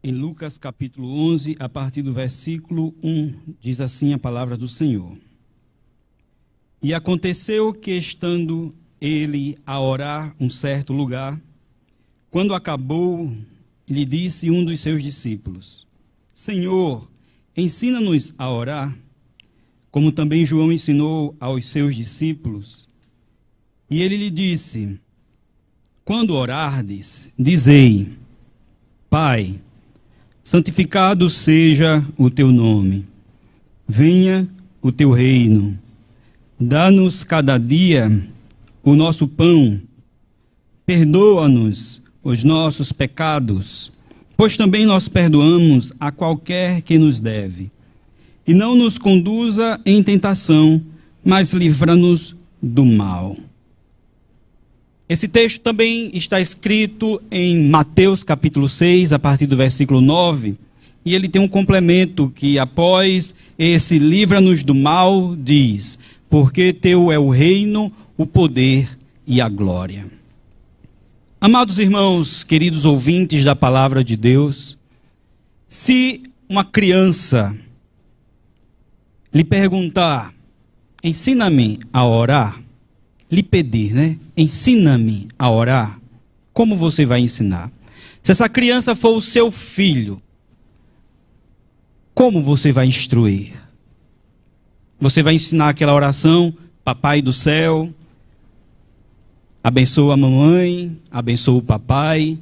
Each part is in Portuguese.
em Lucas capítulo 11, a partir do versículo 1, diz assim a palavra do Senhor. E aconteceu que, estando ele a orar um certo lugar, quando acabou, lhe disse um dos seus discípulos: Senhor, ensina-nos a orar, como também João ensinou aos seus discípulos. E ele lhe disse: quando orardes, dizei: Pai, santificado seja o teu nome, venha o teu reino, dá-nos cada dia o nosso pão, perdoa-nos os nossos pecados, pois também nós perdoamos a qualquer que nos deve. E não nos conduza em tentação, mas livra-nos do mal. Esse texto também está escrito em Mateus capítulo 6, a partir do versículo 9, e ele tem um complemento que, após esse livra-nos do mal, diz: porque teu é o reino, o poder e a glória. Amados irmãos, queridos ouvintes da palavra de Deus, se uma criança lhe perguntar: ensina-me a orar, lhe pedir, ensina-me a orar, como você vai ensinar? Se essa criança for o seu filho, como você vai instruir? Você vai ensinar aquela oração: Papai do céu, abençoa a mamãe, abençoa o papai,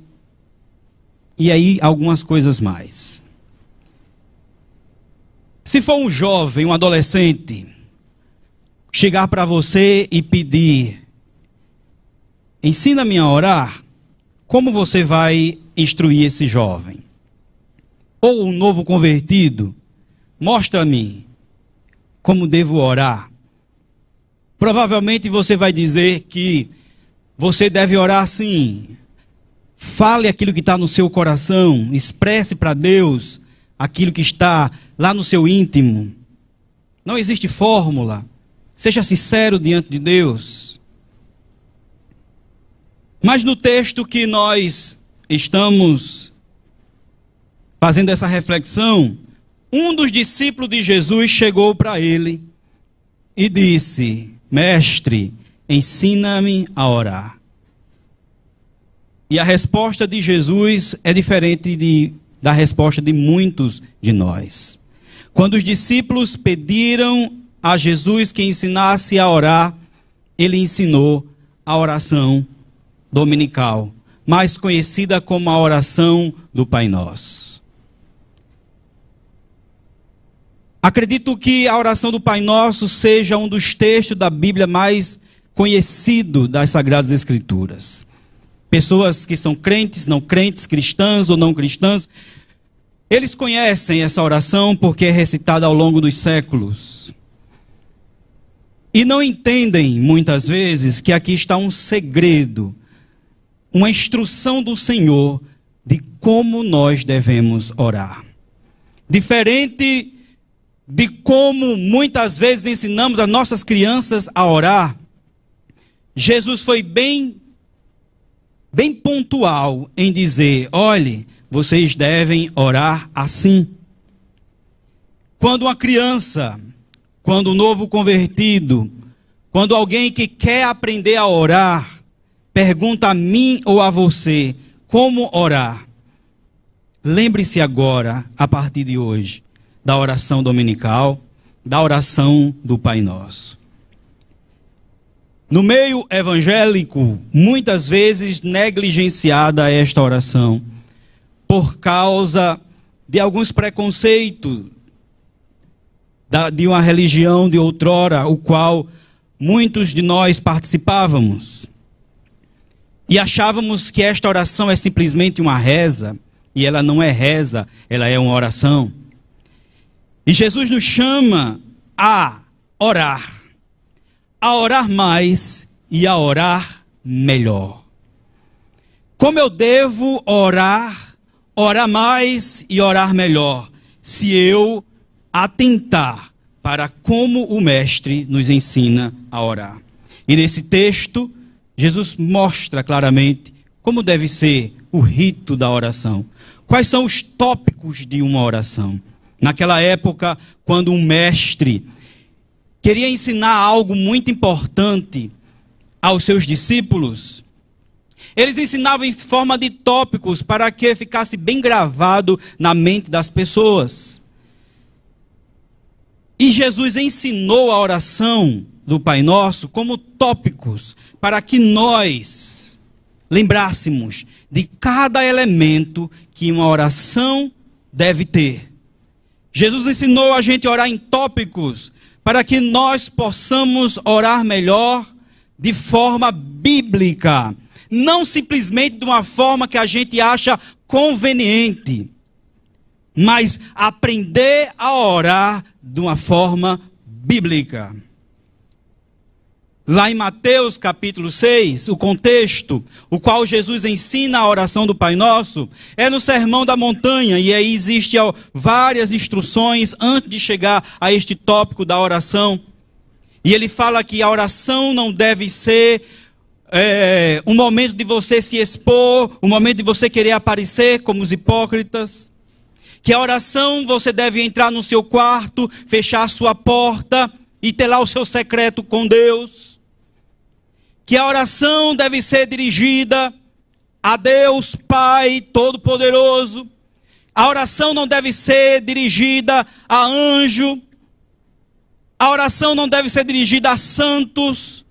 e aí algumas coisas mais. Se for um jovem, um adolescente, chegar para você e pedir: ensina-me a orar, como você vai instruir esse jovem? Ou um novo convertido: mostra-me como devo orar. Provavelmente você vai dizer que você deve orar assim: fale aquilo que está no seu coração, expresse para Deus aquilo que está lá no seu íntimo. Não existe fórmula. Seja sincero diante de Deus. Mas no texto que nós estamos fazendo essa reflexão, um dos discípulos de Jesus chegou para ele e disse: Mestre, ensina-me a orar. E a resposta de Jesus é diferente da resposta de muitos de nós. Quando os discípulos pediram a Jesus que ensinasse a orar, ele ensinou a oração dominical, mais conhecida como a oração do Pai Nosso. Acredito que a oração do Pai Nosso seja um dos textos da Bíblia mais conhecido das Sagradas Escrituras. Pessoas que são crentes, não crentes, cristãs ou não cristãs, eles conhecem essa oração porque é recitada ao longo dos séculos. E não entendem, muitas vezes, que aqui está um segredo, uma instrução do Senhor de como nós devemos orar. Diferente de como muitas vezes ensinamos as nossas crianças a orar, Jesus foi bem pontual em dizer: olhe, vocês devem orar assim. Quando uma criança, quando um novo convertido, quando alguém que quer aprender a orar, pergunta a mim ou a você como orar, lembre-se agora, a partir de hoje, da oração dominical, da oração do Pai Nosso. No meio evangélico, muitas vezes negligenciada esta oração, por causa de alguns preconceitos de uma religião de outrora, o qual muitos de nós participávamos. E achávamos que esta oração é simplesmente uma reza, e ela não é reza, ela é uma oração. E Jesus nos chama a orar mais e a orar melhor. Como eu devo orar mais e orar melhor, se eu atentar para como o Mestre nos ensina a orar? E nesse texto, Jesus mostra claramente como deve ser o rito da oração, Quais são os tópicos de uma oração? Naquela época, quando um mestre queria ensinar algo muito importante aos seus discípulos, eles ensinavam em forma de tópicos para que ficasse bem gravado na mente das pessoas. E Jesus ensinou a oração do Pai Nosso como tópicos para que nós lembrássemos de cada elemento que uma oração deve ter. Jesus ensinou a gente a orar em tópicos para que nós possamos orar melhor de forma bíblica. Não simplesmente de uma forma que a gente acha conveniente, mas aprender a orar de uma forma bíblica. Lá em Mateus capítulo 6, o contexto, o qual Jesus ensina a oração do Pai Nosso, é no Sermão da Montanha, e aí existem várias instruções antes de chegar a este tópico da oração. E ele fala que a oração não deve ser um momento de você se expor, um momento de você querer aparecer como os hipócritas. Que a oração você deve entrar no seu quarto, fechar a sua porta e ter lá o seu secreto com Deus. Que a oração deve ser dirigida a Deus Pai Todo-Poderoso. A oração não deve ser dirigida a anjo. A oração não deve ser dirigida a santos.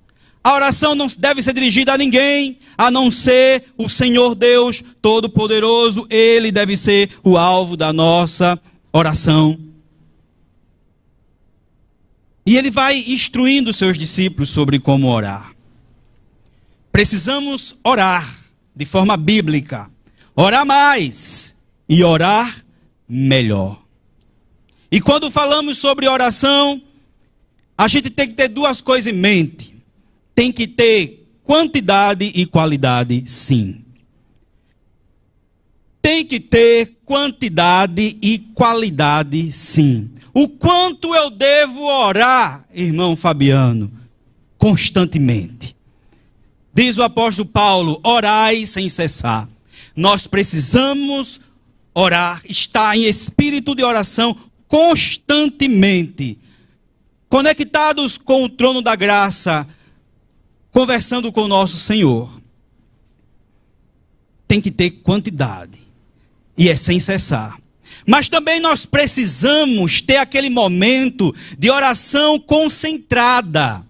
A oração não deve ser dirigida a ninguém, a não ser o Senhor Deus Todo-Poderoso. Ele deve ser o alvo da nossa oração. E ele vai instruindo os seus discípulos sobre como orar. Precisamos orar de forma bíblica. Orar mais e orar melhor. E quando falamos sobre oração, a gente tem que ter duas coisas em mente. Tem que ter quantidade e qualidade, sim. Tem que ter quantidade e qualidade, sim. O quanto eu devo orar, irmão Fabiano, constantemente. Diz o apóstolo Paulo, orai sem cessar. Nós precisamos orar, estar em espírito de oração constantemente. Conectados com o trono da graça, conversando com o nosso Senhor. Tem que ter quantidade. E é sem cessar. Mas também nós precisamos ter aquele momento de oração concentrada.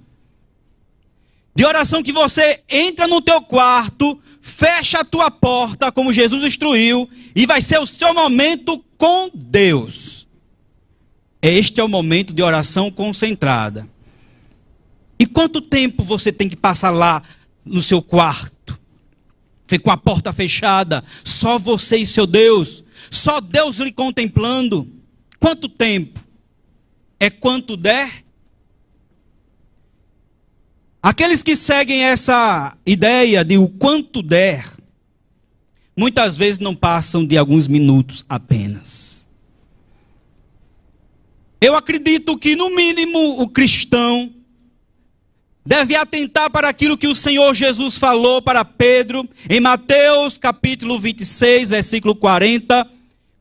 De oração que você entra no teu quarto, fecha a tua porta, como Jesus instruiu, e vai ser o seu momento com Deus. Este é o momento de oração concentrada. E quanto tempo você tem que passar lá no seu quarto? Com a porta fechada, só você e seu Deus, só Deus lhe contemplando. Quanto tempo? É quanto der? Aqueles que seguem essa ideia de o quanto der, muitas vezes não passam de alguns minutos apenas. Eu acredito que no mínimo o cristão deve atentar para aquilo que o Senhor Jesus falou para Pedro, em Mateus capítulo 26, versículo 40,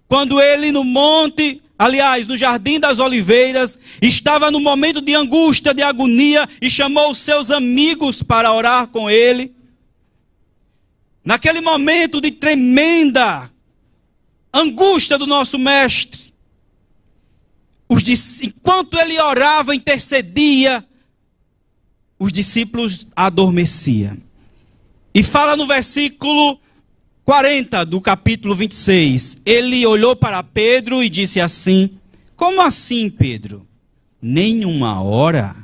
quando ele no monte, aliás, no Jardim das Oliveiras, estava no momento de angústia, de agonia, e chamou os seus amigos para orar com ele. Naquele momento de tremenda angústia do nosso mestre, enquanto ele orava, intercedia, os discípulos adormeciam. E fala no versículo 40 do capítulo 26. Ele olhou para Pedro e disse assim: como assim, Pedro? Nenhuma hora?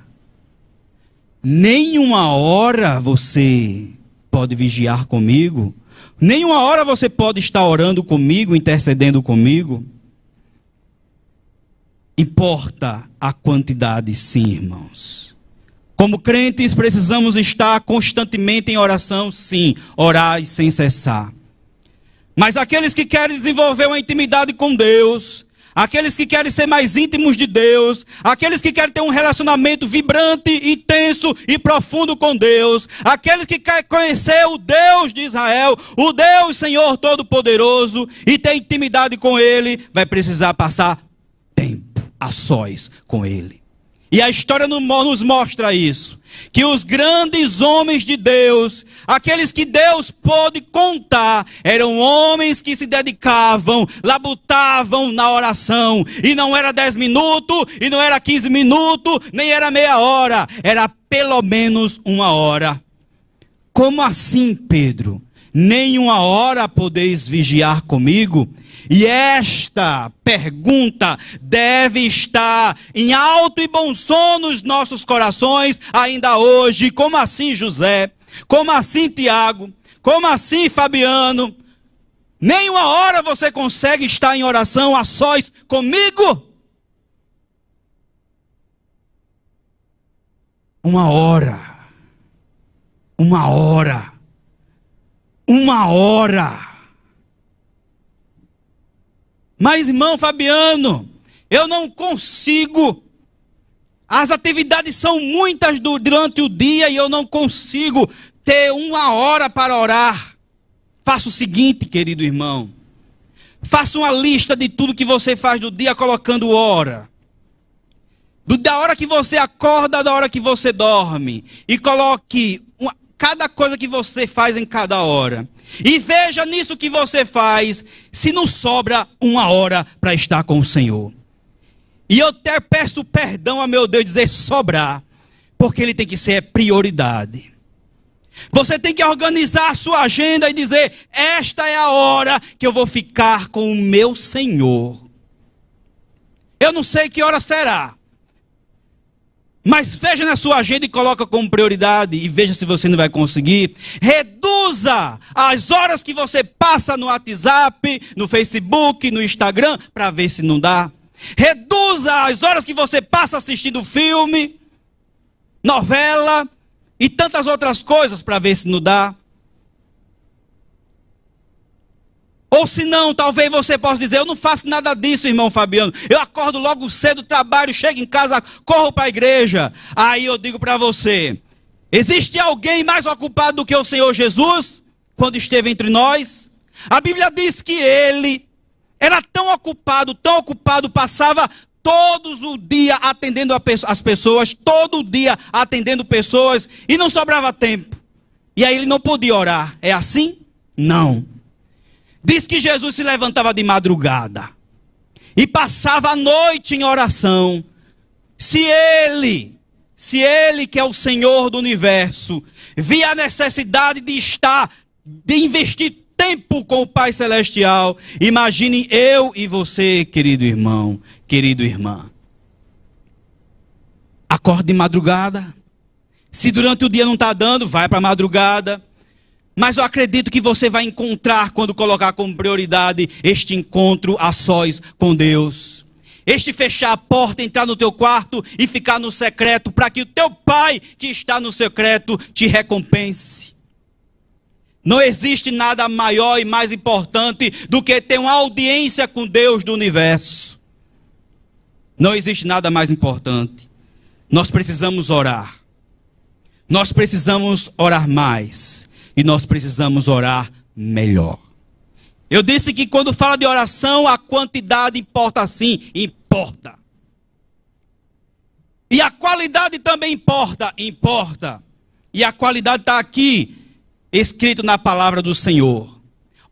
Nenhuma hora você pode vigiar comigo? Nenhuma hora você pode estar orando comigo, intercedendo comigo? Importa a quantidade, sim, irmãos. Como crentes, precisamos estar constantemente em oração, sim, orar sem cessar. Mas aqueles que querem desenvolver uma intimidade com Deus, aqueles que querem ser mais íntimos de Deus, aqueles que querem ter um relacionamento vibrante, intenso e profundo com Deus, aqueles que querem conhecer o Deus de Israel, o Deus Senhor Todo-Poderoso, e ter intimidade com Ele, vai precisar passar tempo a sós com Ele. E a história nos mostra isso, que os grandes homens de Deus, aqueles que Deus pôde contar, eram homens que se dedicavam, labutavam na oração, e não era 10 minutos, e não era 15 minutos, nem era meia hora, era pelo menos 1 hora. Como assim, Pedro? Nem 1 hora podeis vigiar comigo? E esta pergunta deve estar em alto e bom som nos nossos corações ainda hoje. Como assim, José? Como assim, Tiago? Como assim, Fabiano? Nem 1 hora você consegue estar em oração a sós comigo? 1 hora. 1 hora. 1 hora. Mas, irmão Fabiano, eu não consigo. As atividades são muitas durante o dia e eu não consigo ter 1 hora para orar. Faça o seguinte, querido irmão. Faça uma lista de tudo que você faz do dia colocando hora. Da hora que você acorda, da hora que você dorme. E coloque cada coisa que você faz em cada hora. E veja nisso que você faz, se não sobra 1 hora para estar com o Senhor. E eu até peço perdão a meu Deus dizer sobrar, porque ele tem que ser prioridade. Você tem que organizar a sua agenda e dizer, esta é a hora que eu vou ficar com o meu Senhor. Eu não sei que hora será. Mas veja na sua agenda e coloca como prioridade e veja se você não vai conseguir. Reduza as horas que você passa no WhatsApp, no Facebook, no Instagram, para ver se não dá. Reduza as horas que você passa assistindo filme, novela e tantas outras coisas para ver se não dá. Ou se não, talvez você possa dizer, eu não faço nada disso, irmão Fabiano. Eu acordo logo cedo, trabalho, chego em casa, corro para a igreja. Aí eu digo para você, existe alguém mais ocupado do que o Senhor Jesus, quando esteve entre nós? A Bíblia diz que ele era tão ocupado, passava todos o dia atendendo as pessoas, todo dia atendendo pessoas, e não sobrava tempo. E aí ele não podia orar. É assim? Não. Diz que Jesus se levantava de madrugada e passava a noite em oração. Se ele que é o Senhor do universo, via a necessidade de investir tempo com o Pai Celestial, imagine eu e você, querido irmão, querida irmã. Acorde de madrugada. Se durante o dia não está dando, vai para a madrugada. Mas eu acredito que você vai encontrar, quando colocar como prioridade, este encontro a sós com Deus. Este fechar a porta, entrar no teu quarto e ficar no secreto, para que o teu Pai que está no secreto te recompense. Não existe nada maior e mais importante do que ter uma audiência com Deus do universo. Não existe nada mais importante. Nós precisamos orar. Nós precisamos orar mais. E nós precisamos orar melhor. Eu disse que quando fala de oração, a quantidade importa sim, importa. E a qualidade também importa, importa. E a qualidade está aqui, escrito na palavra do Senhor.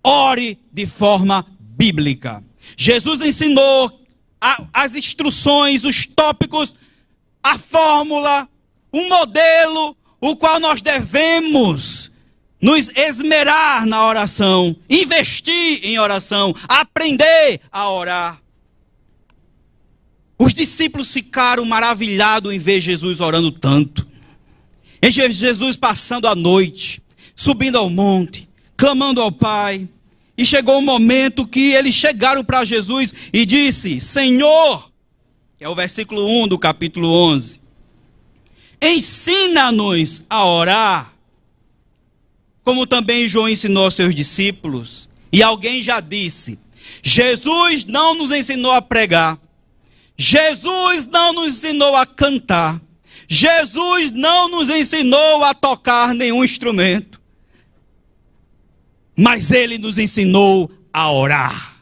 Ore de forma bíblica. Jesus ensinou as instruções, os tópicos, a fórmula, um modelo, o qual nós devemos nos esmerar na oração, investir em oração, aprender a orar. Os discípulos ficaram maravilhados em ver Jesus orando tanto. Em Jesus passando a noite, subindo ao monte, clamando ao Pai. E chegou um momento que eles chegaram para Jesus e disse, Senhor, que é o versículo 1 do capítulo 11, ensina-nos a orar, como também João ensinou aos seus discípulos. E alguém já disse, Jesus não nos ensinou a pregar. Jesus não nos ensinou a cantar. Jesus não nos ensinou a tocar nenhum instrumento. Mas Ele nos ensinou a orar.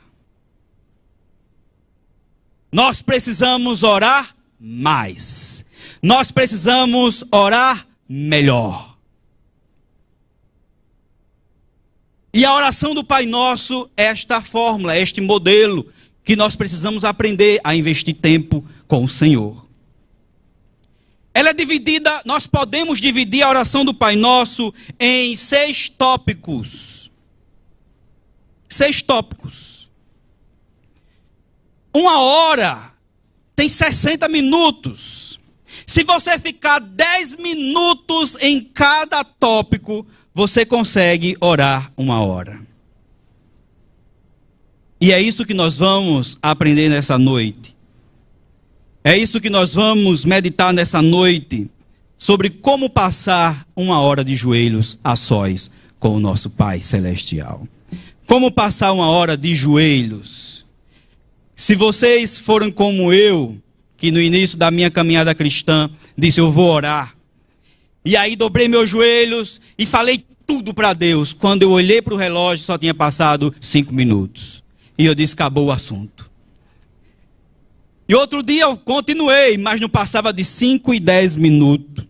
Nós precisamos orar mais. Nós precisamos orar melhor. E a oração do Pai Nosso é esta fórmula, é este modelo que nós precisamos aprender a investir tempo com o Senhor. Ela é dividida, nós podemos dividir a oração do Pai Nosso em 6 tópicos. 6 tópicos. Uma hora tem 60 minutos. Se você ficar 10 minutos em cada tópico, você consegue orar 1 hora. E é isso que nós vamos aprender nessa noite. É isso que nós vamos meditar nessa noite, sobre como passar 1 hora de joelhos a sós com o nosso Pai Celestial. Como passar 1 hora de joelhos. Se vocês forem como eu, que no início da minha caminhada cristã, disse eu vou orar. E aí dobrei meus joelhos e falei tudo para Deus. Quando eu olhei para o relógio, só tinha passado 5 minutos. E eu disse, acabou o assunto. E outro dia eu continuei, mas não passava de 5 e 10 minutos.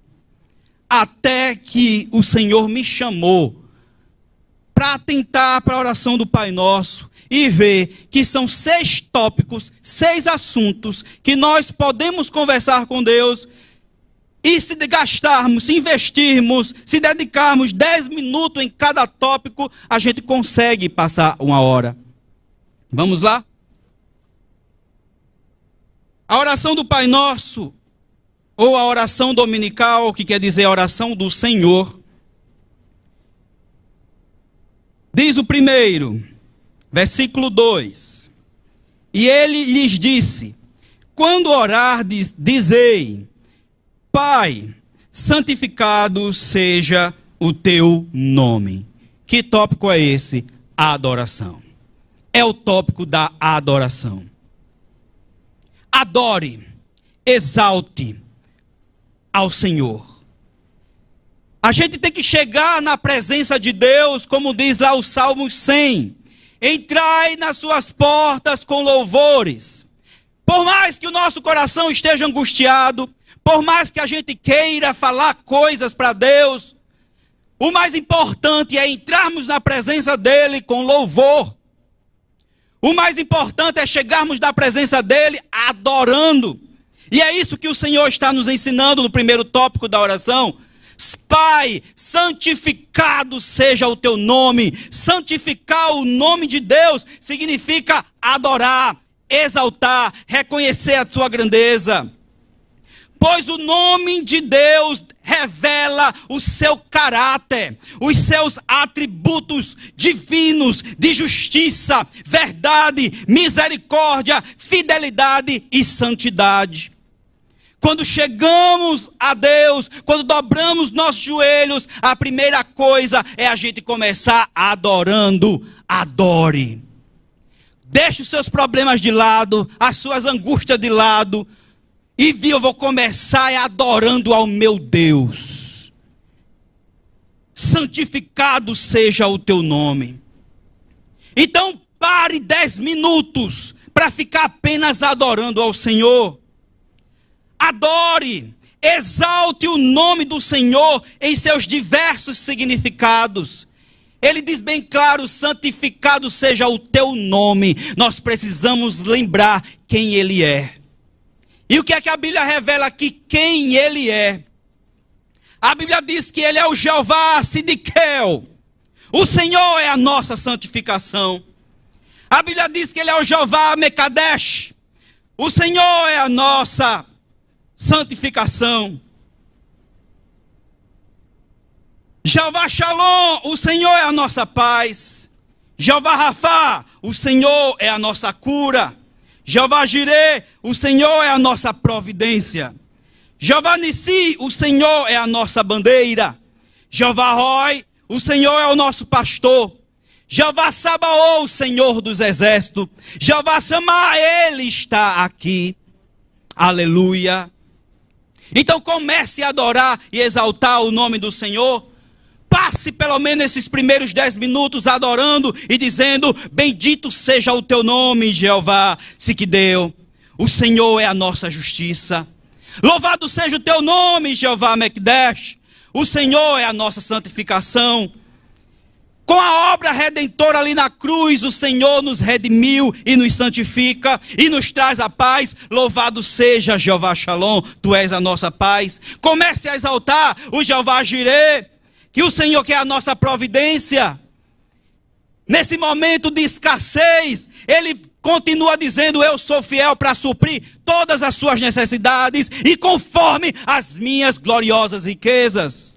Até que o Senhor me chamou para atentar para a oração do Pai Nosso e ver que são 6 tópicos, 6 assuntos que nós podemos conversar com Deus e se gastarmos, se investirmos, se dedicarmos 10 minutos em cada tópico, a gente consegue passar 1 hora. Vamos lá? A oração do Pai Nosso, ou a oração dominical, que quer dizer a oração do Senhor, diz o primeiro, versículo 2. E ele lhes disse, quando orardes, dizei, Pai, santificado seja o teu nome. Que tópico é esse? A adoração. É o tópico da adoração. Adore, exalte ao Senhor. A gente tem que chegar na presença de Deus, como diz lá o Salmo 100. Entrai nas suas portas com louvores. Por mais que o nosso coração esteja angustiado, por mais que a gente queira falar coisas para Deus, o mais importante é entrarmos na presença dEle com louvor. O mais importante é chegarmos na presença dEle adorando. E é isso que o Senhor está nos ensinando no primeiro tópico da oração. Pai, santificado seja o teu nome. Santificar o nome de Deus significa adorar, exaltar, reconhecer a tua grandeza. Pois o nome de Deus revela o seu caráter, os seus atributos divinos de justiça, verdade, misericórdia, fidelidade e santidade. Quando chegamos a Deus, quando dobramos nossos joelhos, a primeira coisa é a gente começar adorando. Adore. Deixe os seus problemas de lado, as suas angústias de lado. E eu vou começar adorando ao meu Deus. Santificado seja o teu nome. Então pare 10 minutos para ficar apenas adorando ao Senhor. Adore, exalte o nome do Senhor em seus diversos significados. Ele diz bem claro, santificado seja o teu nome. Nós precisamos lembrar quem Ele é. E o que é que a Bíblia revela aqui? Quem Ele é. A Bíblia diz que Ele é o Jeová Sidiquel. O Senhor é a nossa santificação. A Bíblia diz que Ele é o Jeová Mekadesh. O Senhor é a nossa santificação. Jeová Shalom, o Senhor é a nossa paz. Jeová Rafá, o Senhor é a nossa cura. Jeová Jireh, o Senhor é a nossa providência. Jeová Nissi, o Senhor é a nossa bandeira. Jeová Roi, o Senhor é o nosso pastor. Jeová Sabaoth, o Senhor dos exércitos. Jeová Samá, Ele está aqui. Aleluia. Então comece a adorar e exaltar o nome do Senhor. Passe pelo menos esses primeiros 10 minutos adorando e dizendo: bendito seja o teu nome, Jeová Siquideu. O Senhor é a nossa justiça. Louvado seja o teu nome, Jeová Mekdesh. O Senhor é a nossa santificação. Com a obra redentora ali na cruz, o Senhor nos redimiu e nos santifica e nos traz a paz. Louvado seja Jeová Shalom, tu és a nossa paz. Comece a exaltar o Jeová Jireh, que o Senhor que é a nossa providência. Nesse momento de escassez, Ele continua dizendo: eu sou fiel para suprir todas as suas necessidades e conforme as minhas gloriosas riquezas.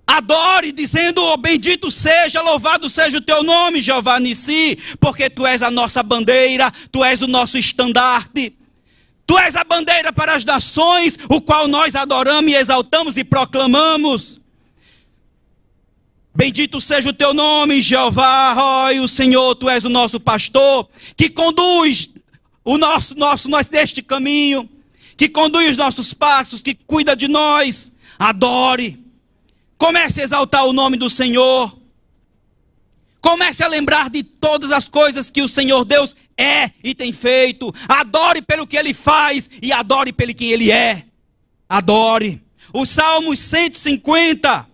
Adore dizendo: oh, bendito seja, louvado seja o teu nome, Jeová Nissi, porque tu és a nossa bandeira, tu és o nosso estandarte. Tu és a bandeira para as nações, o qual nós adoramos e exaltamos e proclamamos. Bendito seja o teu nome, Jeová, Rói, o Senhor, tu és o nosso pastor, que conduz nós neste caminho, que conduz os nossos passos, que cuida de nós. Adore. Comece a exaltar o nome do Senhor. Comece a lembrar de todas as coisas que o Senhor Deus é e tem feito. Adore pelo que Ele faz e adore pelo que Ele é. Adore. O Salmos 150.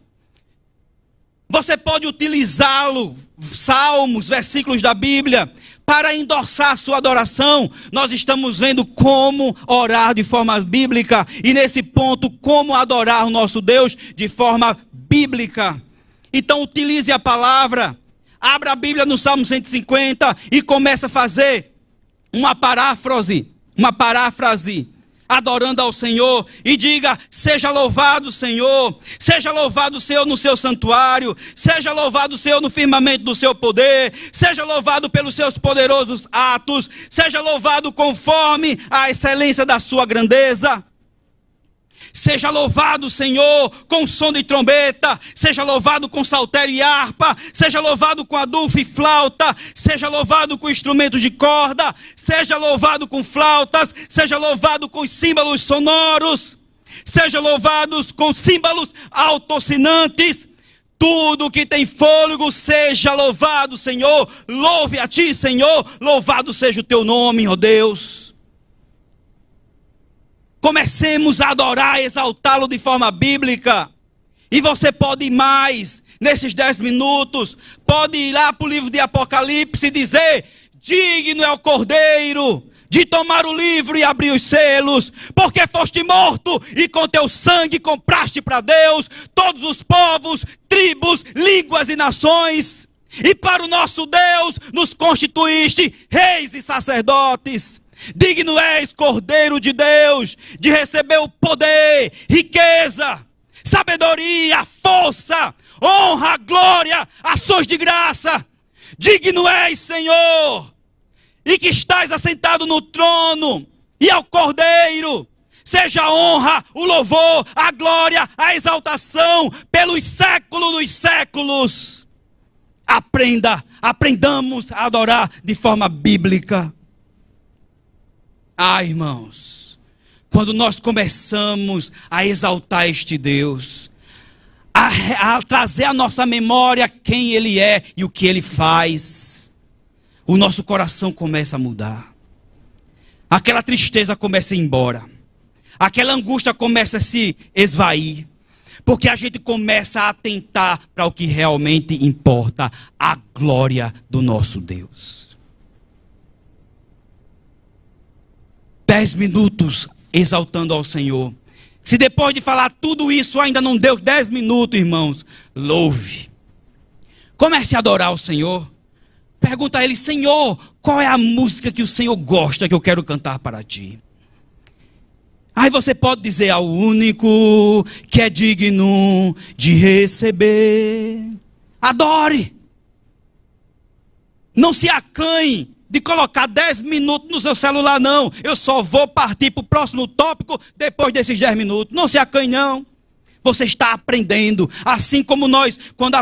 Você pode utilizá-lo, salmos, versículos da Bíblia, para endossar a sua adoração. Nós estamos vendo como orar de forma bíblica. E nesse ponto, como adorar o nosso Deus de forma bíblica. Então utilize a palavra. Abra a Bíblia no Salmo 150 e comece a fazer uma paráfrase, adorando ao Senhor, e diga: seja louvado o Senhor no seu santuário, seja louvado o Senhor no firmamento do seu poder, seja louvado pelos seus poderosos atos, seja louvado conforme a excelência da sua grandeza. Seja louvado, Senhor, com som de trombeta, seja louvado com saltério e harpa, seja louvado com adufo e flauta, seja louvado com instrumentos de corda, seja louvado com flautas, seja louvado com símbolos sonoros, seja louvado com símbolos altossinantes. Tudo que tem fôlego, seja louvado, Senhor. Louve a ti, Senhor. Louvado seja o teu nome, ó Deus. Comecemos a adorar, exaltá-lo de forma bíblica. E você pode ir mais, nesses 10 minutos, pode ir lá para o livro de Apocalipse e dizer: digno é o Cordeiro de tomar o livro e abrir os selos, porque foste morto e com teu sangue compraste para Deus todos os povos, tribos, línguas e nações. E para o nosso Deus nos constituíste reis e sacerdotes. Digno és, Cordeiro de Deus, de receber o poder, riqueza, sabedoria, força, honra, glória, ações de graça. Digno és, Senhor, e que estás assentado no trono, e ao Cordeiro seja a honra, o louvor, a glória, a exaltação pelos séculos dos séculos. Aprendamos a adorar de forma bíblica. Ah, irmãos, quando nós começamos a exaltar este Deus, a trazer à nossa memória quem Ele é e o que Ele faz, o nosso coração começa a mudar. Aquela tristeza começa a ir embora. Aquela angústia começa a se esvair. Porque a gente começa a atentar para o que realmente importa, a glória do nosso Deus. 10 minutos exaltando ao Senhor. Se depois de falar tudo isso ainda não deu 10 minutos, irmãos, louve. Comece a adorar o Senhor. Pergunta a Ele: Senhor, qual é a música que o Senhor gosta que eu quero cantar para Ti? Aí você pode dizer: ao único que é digno de receber. Adore. Não se acanhe de colocar 10 minutos no seu celular, não. Eu só vou partir para o próximo tópico depois desses 10 minutos. Não se acanhe, não. Você está aprendendo, assim como nós, quando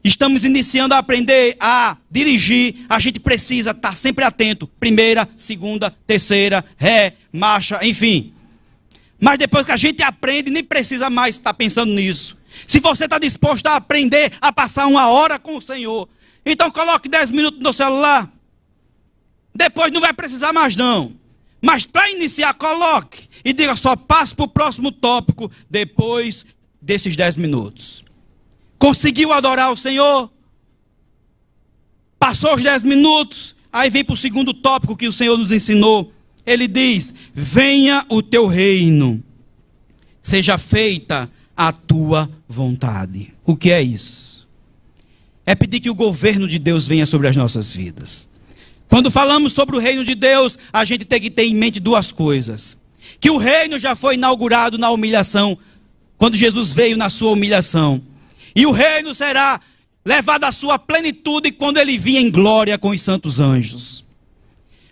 estamos iniciando a aprender a dirigir, a gente precisa estar sempre atento. Primeira, segunda, terceira, ré, marcha, enfim. Mas depois que a gente aprende, nem precisa mais estar pensando nisso. Se você está disposto a aprender a passar 1 hora com o Senhor, então coloque 10 minutos no celular. Depois não vai precisar mais não. Mas para iniciar, coloque e diga: só passo para o próximo tópico depois desses 10 minutos. Conseguiu adorar o Senhor? Passou os 10 minutos, aí vem para o segundo tópico que o Senhor nos ensinou. Ele diz: venha o teu reino, seja feita a tua vontade. O que é isso? É pedir que o governo de Deus venha sobre as nossas vidas. Quando falamos sobre o reino de Deus, a gente tem que ter em mente 2 coisas. Que o reino já foi inaugurado na humilhação, quando Jesus veio na sua humilhação. E o reino será levado à sua plenitude quando ele vir em glória com os santos anjos.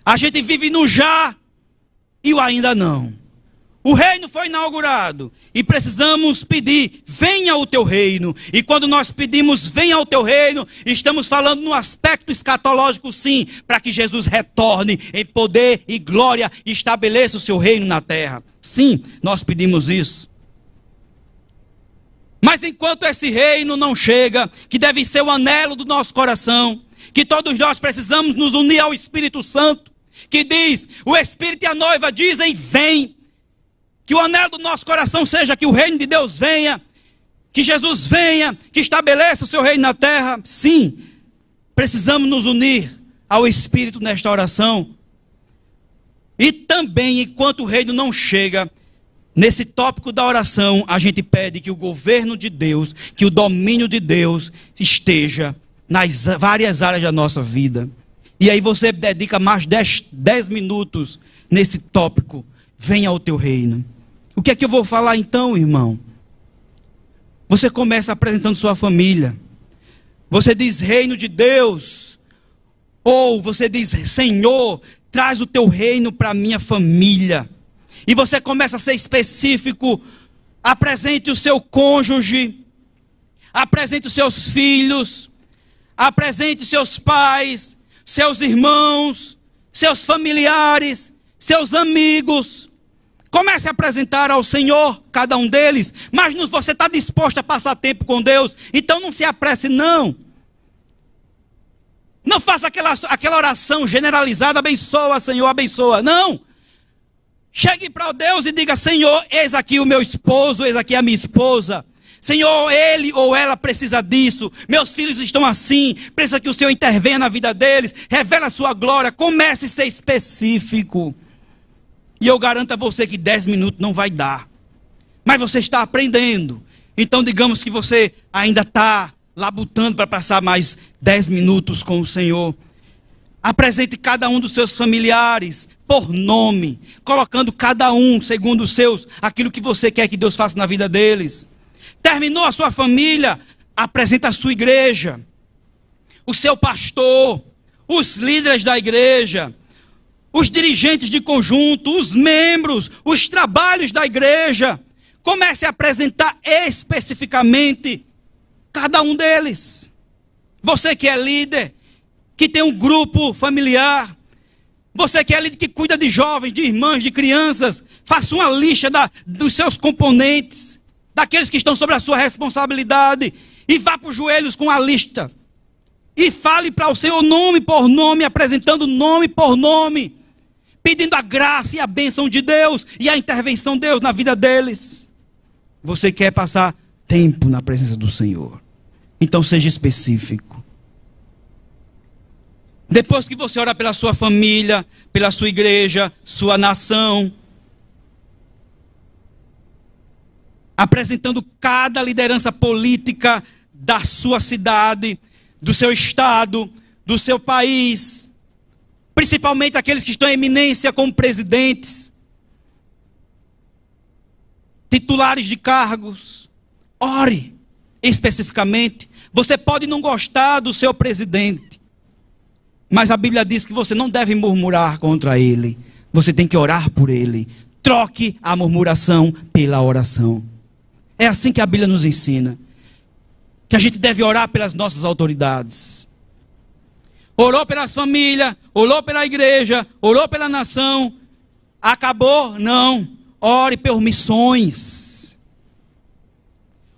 A gente vive no já e o ainda não. O reino foi inaugurado e precisamos pedir: venha o teu reino. E quando nós pedimos venha o teu reino, estamos falando no aspecto escatológico, sim, para que Jesus retorne em poder e glória e estabeleça o seu reino na terra. Sim, nós pedimos isso. Mas enquanto esse reino não chega, que deve ser o anelo do nosso coração, que todos nós precisamos nos unir ao Espírito Santo, que diz: o Espírito e a noiva dizem vem. Que o anelo do nosso coração seja que o reino de Deus venha, que Jesus venha, que estabeleça o seu reino na terra. Sim, precisamos nos unir ao Espírito nesta oração. E também, enquanto o reino não chega, nesse tópico da oração, a gente pede que o governo de Deus, que o domínio de Deus esteja nas várias áreas da nossa vida. E aí você dedica mais 10 minutos nesse tópico: venha ao teu reino. O que é que eu vou falar então, irmão? Você começa apresentando sua família. Você diz: reino de Deus. Ou você diz: Senhor, traz o teu reino para a minha família. E você começa a ser específico. Apresente o seu cônjuge. Apresente os seus filhos. Apresente seus pais, seus irmãos, seus familiares, seus amigos. Comece a apresentar ao Senhor cada um deles. Mas você está disposto a passar tempo com Deus? Então não se apresse não. Não faça aquela oração generalizada: abençoa, Senhor, abençoa. Não. Chegue para Deus e diga: Senhor, eis aqui o meu esposo, eis aqui a minha esposa. Senhor, ele ou ela precisa disso. Meus filhos estão assim. Precisa que o Senhor intervenha na vida deles. Revela a sua glória. Comece a ser específico. E eu garanto a você que 10 minutos não vai dar. Mas você está aprendendo. Então digamos que você ainda está labutando para passar mais 10 minutos com o Senhor. Apresente cada um dos seus familiares por nome, colocando cada um segundo os seus, aquilo que você quer que Deus faça na vida deles. Terminou a sua família, apresenta a sua igreja, o seu pastor, os líderes da igreja, os dirigentes de conjunto, os membros, os trabalhos da igreja. Comece a apresentar especificamente cada um deles. Você que é líder, que tem um grupo familiar, você que é líder, que cuida de jovens, de irmãs, de crianças, faça uma lista dos seus componentes, daqueles que estão sobre a sua responsabilidade, e vá para os joelhos com a lista. E fale para o Senhor nome por nome, apresentando nome por nome, pedindo a graça e a bênção de Deus e a intervenção de Deus na vida deles. Você quer passar tempo na presença do Senhor, então seja específico. Depois que você orar pela sua família, pela sua igreja, sua nação, apresentando cada liderança política da sua cidade, do seu estado, do seu país, principalmente aqueles que estão em eminência como presidentes, titulares de cargos. Ore especificamente. Você pode não gostar do seu presidente, mas a Bíblia diz que você não deve murmurar contra ele. Você tem que orar por ele. Troque a murmuração pela oração. É assim que a Bíblia nos ensina. Que a gente deve orar pelas nossas autoridades. Orou pelas famílias, orou pela igreja, orou pela nação. Acabou? Não. Ore por missões.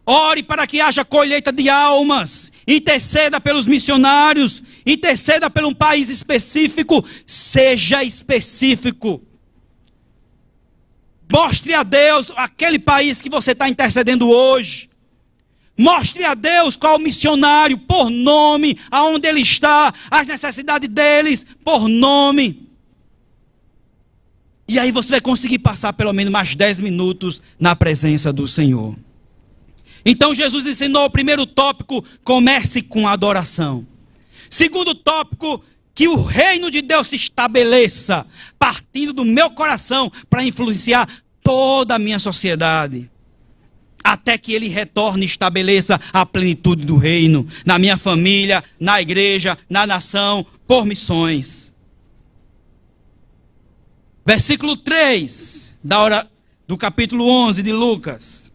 Ore para que haja colheita de almas. Interceda pelos missionários. Interceda por um país específico. Seja específico. Mostre a Deus aquele país que você está intercedendo hoje. Mostre a Deus qual o missionário, por nome, aonde ele está, as necessidades deles, por nome. E aí você vai conseguir passar pelo menos mais 10 minutos na presença do Senhor. Então Jesus ensinou o primeiro tópico, comece com a adoração. Segundo tópico, que o reino de Deus se estabeleça, partindo do meu coração, para influenciar toda a minha sociedade. Até que ele retorne e estabeleça a plenitude do reino, na minha família, na igreja, na nação, por missões. Versículo 3, do capítulo 11 de Lucas.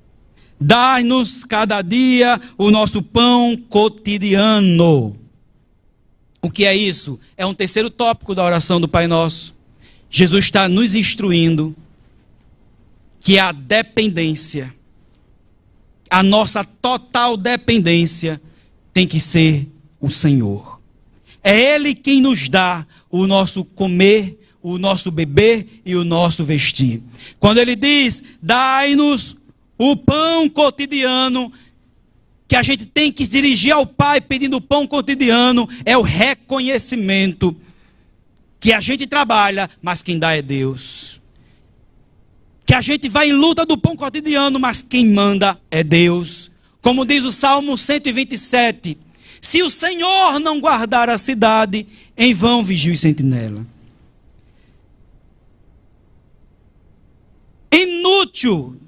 Dai-nos cada dia o nosso pão cotidiano. O que é isso? É um terceiro tópico da oração do Pai Nosso. Jesus está nos instruindo que a dependência, a nossa total dependência tem que ser o Senhor. É Ele quem nos dá o nosso comer, o nosso beber e o nosso vestir. Quando Ele diz, dai-nos o pão cotidiano, que a gente tem que se dirigir ao Pai pedindo o pão cotidiano, é o reconhecimento que a gente trabalha, mas quem dá é Deus. Que a gente vai em luta do pão cotidiano, mas quem manda é Deus. Como diz o Salmo 127, se o Senhor não guardar a cidade, em vão vigia e sentinela. Inútil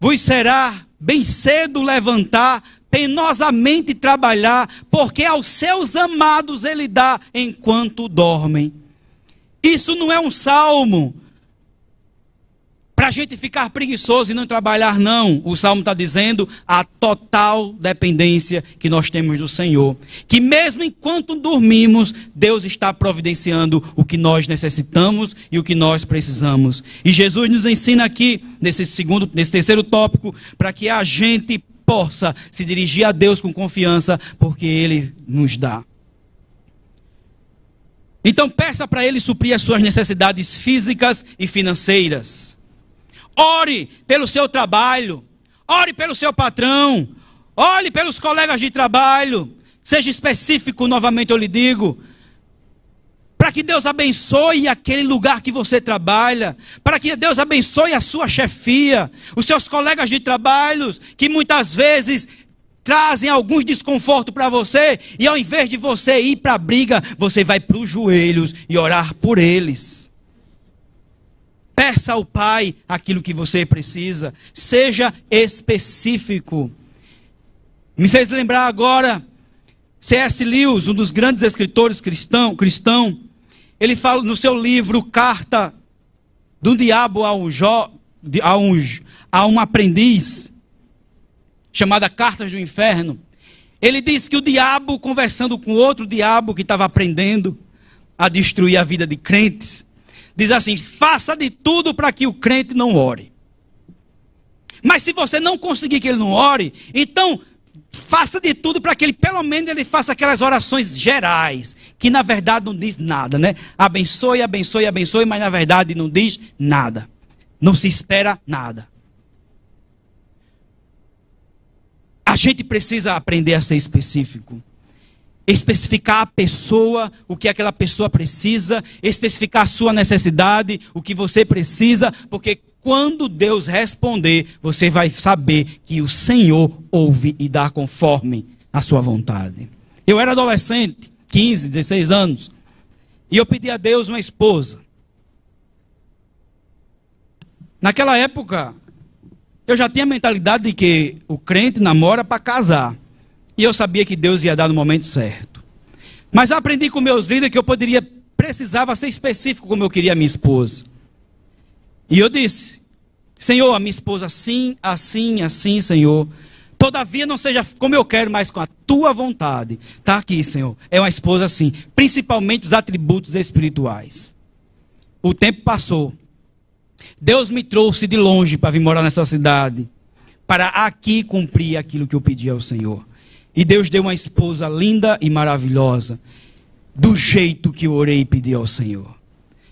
vos será bem cedo levantar, penosamente trabalhar, porque aos seus amados ele dá enquanto dormem. Isso não é um salmo para a gente ficar preguiçoso e não trabalhar, não. O salmo está dizendo a total dependência que nós temos do Senhor. Que mesmo enquanto dormimos, Deus está providenciando o que nós necessitamos e o que nós precisamos. E Jesus nos ensina aqui, nesse terceiro tópico, para que a gente possa se dirigir a Deus com confiança, porque Ele nos dá. Então peça para Ele suprir as suas necessidades físicas e financeiras. Ore pelo seu trabalho, ore pelo seu patrão, ore pelos colegas de trabalho. Seja específico, novamente eu lhe digo, para que Deus abençoe aquele lugar que você trabalha, para que Deus abençoe a sua chefia, os seus colegas de trabalho, que muitas vezes trazem alguns desconfortos para você, e ao invés de você ir para a briga, você vai para os joelhos e orar por eles. Peça ao Pai aquilo que você precisa, seja específico. Me fez lembrar agora, C.S. Lewis, um dos grandes escritores cristão, ele fala no seu livro Carta do Diabo a um aprendiz, chamada Cartas do Inferno. Ele diz que o diabo, conversando com outro diabo que estava aprendendo a destruir a vida de crentes, diz assim: faça de tudo para que o crente não ore. Mas se você não conseguir que ele não ore, então faça de tudo para que ele, pelo menos, ele faça aquelas orações gerais, que na verdade não diz nada, né? Abençoe, abençoe, abençoe, mas na verdade não diz nada. Não se espera nada. A gente precisa aprender a ser específico. Especificar a pessoa, o que aquela pessoa precisa, especificar a sua necessidade, o que você precisa, porque quando Deus responder, você vai saber que o Senhor ouve e dá conforme a sua vontade. Eu era adolescente, 15, 16 anos, e eu pedi a Deus uma esposa. Naquela época, eu já tinha a mentalidade de que o crente namora para casar. E eu sabia que Deus ia dar no momento certo. Mas eu aprendi com meus líderes que eu precisava ser específico como eu queria a minha esposa. E eu disse: Senhor, a minha esposa assim, assim, assim, Senhor. Todavia não seja como eu quero, mas com a tua vontade. Está aqui, Senhor. É uma esposa assim. Principalmente os atributos espirituais. O tempo passou. Deus me trouxe de longe para vir morar nessa cidade. Para aqui cumprir aquilo que eu pedi ao Senhor. E Deus deu uma esposa linda e maravilhosa. Do jeito que eu orei e pedi ao Senhor.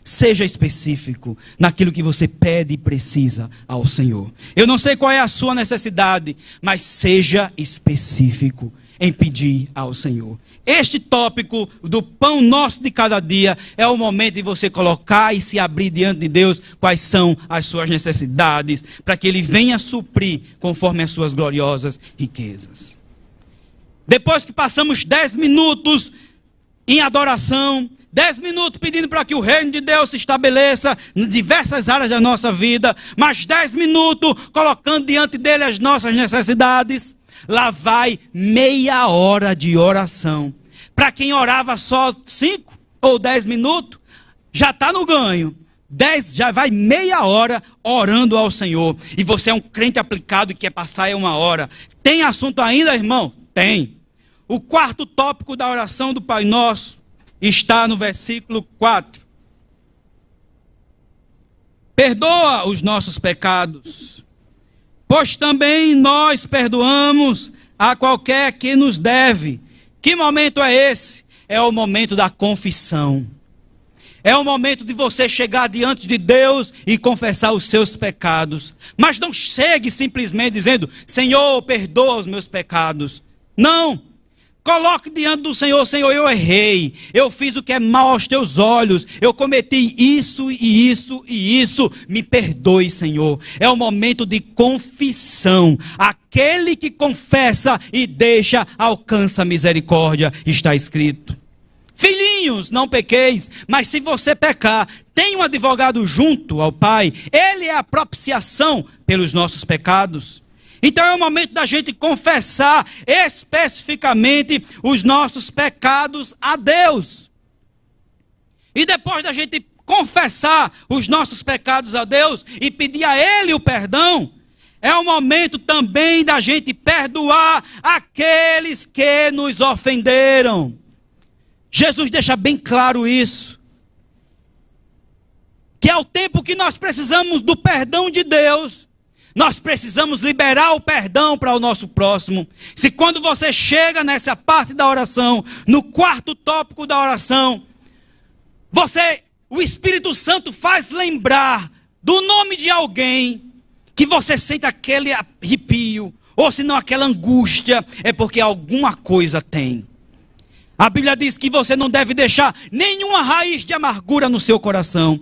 Seja específico naquilo que você pede e precisa ao Senhor. Eu não sei qual é a sua necessidade, mas seja específico em pedir ao Senhor. Este tópico do pão nosso de cada dia é o momento de você colocar e se abrir diante de Deus quais são as suas necessidades, para que Ele venha suprir conforme as suas gloriosas riquezas. Depois que passamos 10 minutos em adoração, 10 minutos pedindo para que o reino de Deus se estabeleça em diversas áreas da nossa vida, mais 10 minutos colocando diante dele as nossas necessidades. Lá vai meia hora de oração. Para quem orava só 5 ou 10 minutos, já está no ganho. 10, já vai meia hora orando ao Senhor. E você é um crente aplicado e quer passar 1 hora. Tem assunto ainda, irmão? Tem. O quarto tópico da oração do Pai Nosso está no versículo 4. Perdoa os nossos pecados, pois também nós perdoamos a qualquer que nos deve. Que momento é esse? É o momento da confissão. É o momento de você chegar diante de Deus e confessar os seus pecados. Mas não chegue simplesmente dizendo, Senhor, perdoa os meus pecados. Não. Coloque diante do Senhor, Senhor, eu errei, eu fiz o que é mal aos teus olhos, eu cometi isso e isso e isso, me perdoe, Senhor. É o momento de confissão. Aquele que confessa e deixa, alcança a misericórdia, está escrito. Filhinhos, não pequeis, mas se você pecar, tem um advogado junto ao Pai, ele é a propiciação pelos nossos pecados. Então é o momento da gente confessar especificamente os nossos pecados a Deus. E depois da gente confessar os nossos pecados a Deus e pedir a Ele o perdão, é o momento também da gente perdoar aqueles que nos ofenderam. Jesus deixa bem claro isso. Que ao tempo que nós precisamos do perdão de Deus, nós precisamos liberar o perdão para o nosso próximo. Se quando você chega nessa parte da oração, no quarto tópico da oração, o Espírito Santo faz lembrar do nome de alguém que você sente aquele arrepio, ou se não aquela angústia, é porque alguma coisa tem. A Bíblia diz que você não deve deixar nenhuma raiz de amargura no seu coração.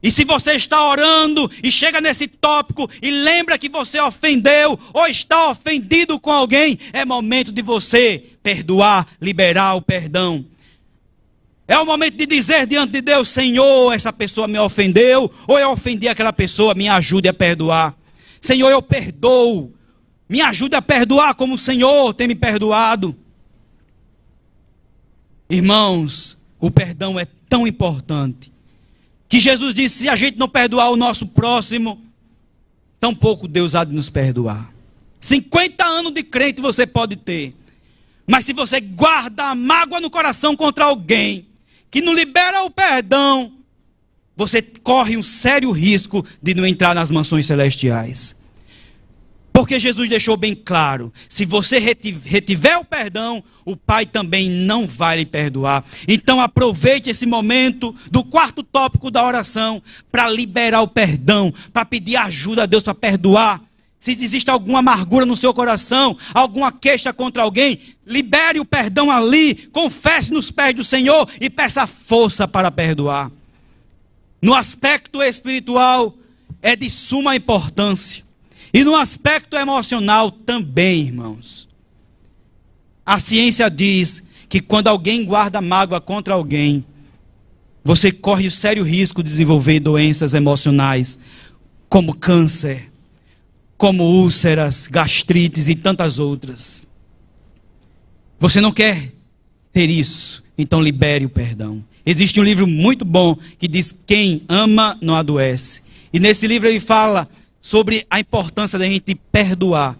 E se você está orando e chega nesse tópico e lembra que você ofendeu ou está ofendido com alguém, é momento de você perdoar, liberar o perdão. É o momento de dizer diante de Deus, Senhor, essa pessoa me ofendeu, ou eu ofendi aquela pessoa, me ajude a perdoar. Senhor, eu perdoo, me ajude a perdoar como o Senhor tem me perdoado. Irmãos, o perdão é tão importante, que Jesus disse, se a gente não perdoar o nosso próximo, tampouco Deus há de nos perdoar. 50 anos de crente você pode ter, mas se você guarda a mágoa no coração contra alguém, que não libera o perdão, você corre um sério risco de não entrar nas mansões celestiais. Porque Jesus deixou bem claro, se você retiver o perdão, o Pai também não vai lhe perdoar. Então aproveite esse momento do quarto tópico da oração para liberar o perdão, para pedir ajuda a Deus para perdoar. Se existe alguma amargura no seu coração, alguma queixa contra alguém, libere o perdão ali, confesse nos pés do Senhor e peça força para perdoar. No aspecto espiritual é de suma importância. E no aspecto emocional também, irmãos. A ciência diz que quando alguém guarda mágoa contra alguém, você corre o sério risco de desenvolver doenças emocionais, como câncer, como úlceras, gastrites e tantas outras. Você não quer ter isso, então libere o perdão. Existe um livro muito bom que diz, quem ama não adoece. E nesse livro ele fala sobre a importância da gente perdoar,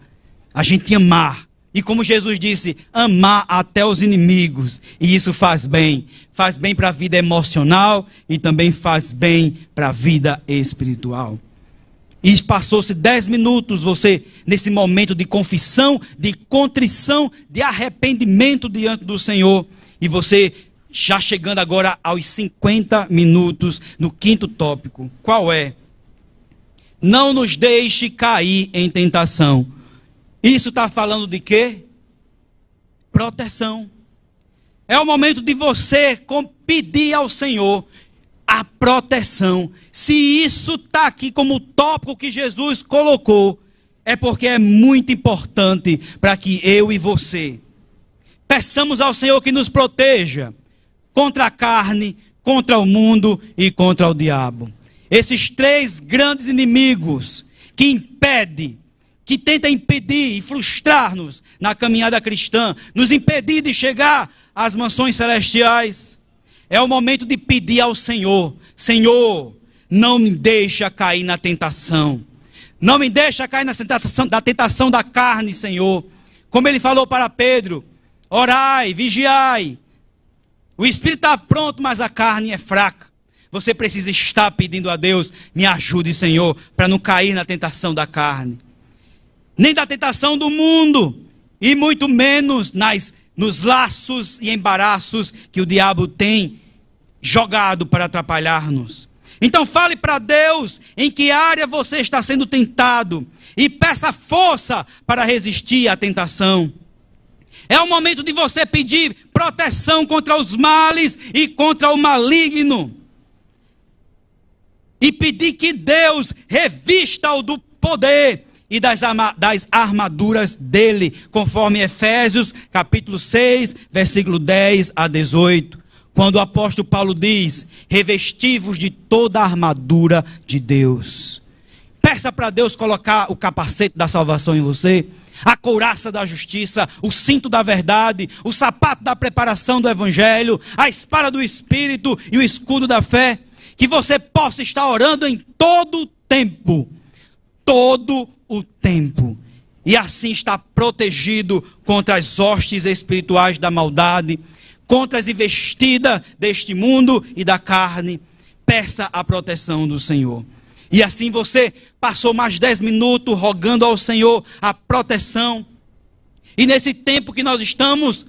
a gente amar. E como Jesus disse, amar até os inimigos. E isso faz bem para a vida emocional e também faz bem para a vida espiritual. E passou-se 10 minutos, você, nesse momento de confissão, de contrição, de arrependimento diante do Senhor. E você já chegando agora aos 50 minutos no quinto tópico. Qual é? Não nos deixe cair em tentação. Isso está falando de quê? Proteção. É o momento de você pedir ao Senhor a proteção. Se isso está aqui como tópico que Jesus colocou, é porque é muito importante para que eu e você peçamos ao Senhor que nos proteja contra a carne, contra o mundo e contra o diabo. Esses 3 grandes inimigos que tentam impedir e frustrar-nos na caminhada cristã, nos impedir de chegar às mansões celestiais. É o momento de pedir ao Senhor: Senhor, não me deixa cair na tentação. Não me deixa cair na tentação da carne, Senhor. Como ele falou para Pedro: orai, vigiai. O espírito está pronto, mas a carne é fraca. Você precisa estar pedindo a Deus: me ajude, Senhor, para não cair na tentação da carne, nem da tentação do mundo, e muito menos nos laços e embaraços que o diabo tem jogado para atrapalhar-nos. Então fale para Deus em que área você está sendo tentado e peça força para resistir à tentação. É o momento de você pedir proteção contra os males e contra o maligno. E pedir que Deus revista-o do poder e das armaduras dele, conforme Efésios capítulo 6, versículo 10 a 18. Quando o apóstolo Paulo diz: revesti-vos de toda a armadura de Deus. Peça para Deus colocar o capacete da salvação em você, a couraça da justiça, o cinto da verdade, o sapato da preparação do evangelho, a espada do Espírito e o escudo da fé. Que você possa estar orando em todo o tempo. Todo o tempo. E assim estar protegido contra as hostes espirituais da maldade, contra as investidas deste mundo e da carne. Peça a proteção do Senhor. E assim você passou mais 10 minutos rogando ao Senhor a proteção. E nesse tempo que nós estamos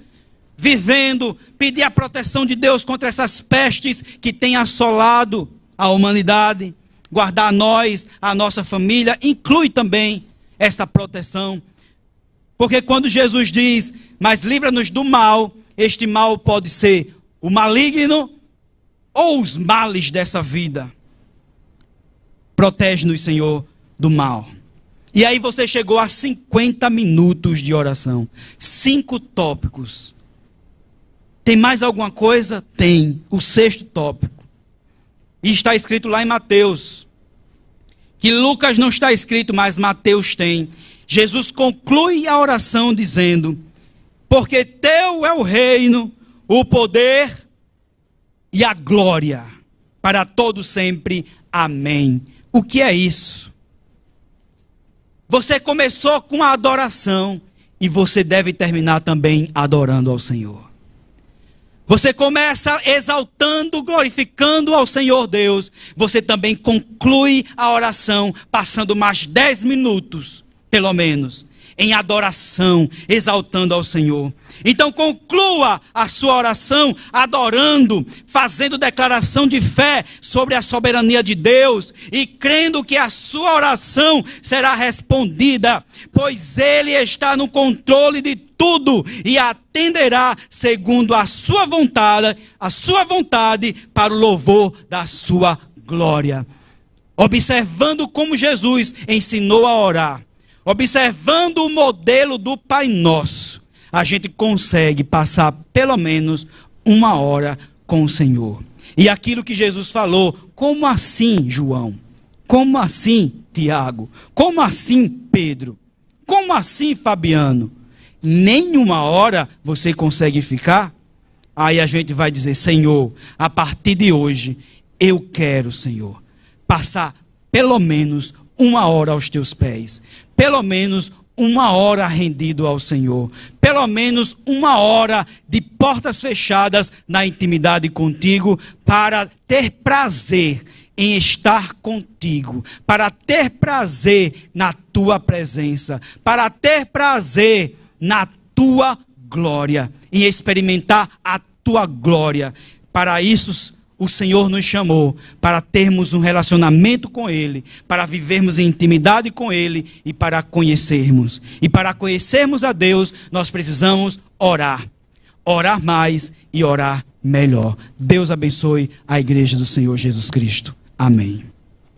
vivendo, pedir a proteção de Deus contra essas pestes que têm assolado a humanidade. Guardar nós, a nossa família, inclui também essa proteção. Porque quando Jesus diz: mas livra-nos do mal, este mal pode ser o maligno ou os males dessa vida. Protege-nos, Senhor, do mal. E aí você chegou a 50 minutos de oração. 5 tópicos. Tem mais alguma coisa? Tem. O 6º tópico. E está escrito lá em Mateus. Que Lucas não está escrito, mas Mateus tem. Jesus conclui a oração dizendo: porque teu é o reino, o poder e a glória para todo sempre. Amém. O que é isso? Você começou com a adoração e você deve terminar também adorando ao Senhor. Você começa exaltando, glorificando ao Senhor Deus. Você também conclui a oração passando mais 10 minutos, pelo menos, em adoração, exaltando ao Senhor. Então conclua a sua oração adorando, fazendo declaração de fé sobre a soberania de Deus e crendo que a sua oração será respondida, pois Ele está no controle de tudo e atenderá segundo a sua vontade para o louvor da sua glória. Observando como Jesus ensinou a orar, observando o modelo do Pai Nosso, a gente consegue passar pelo menos 1 hora com o Senhor. E aquilo que Jesus falou: como assim, João? Como assim, Tiago? Como assim, Pedro? Como assim, Fabiano? Nem 1 hora você consegue ficar? Aí a gente vai dizer: Senhor, a partir de hoje, eu quero, Senhor, passar pelo menos 1 hora aos teus pés. Pelo menos 1 hora rendido ao Senhor. Pelo menos 1 hora de portas fechadas na intimidade contigo, para ter prazer em estar contigo, para ter prazer na tua presença, para ter prazer na tua glória, em experimentar a tua glória. Para isso o Senhor nos chamou, para termos um relacionamento com Ele, para vivermos em intimidade com Ele e para conhecermos. E para conhecermos a Deus, nós precisamos orar. Orar mais e orar melhor. Deus abençoe a igreja do Senhor Jesus Cristo. Amém.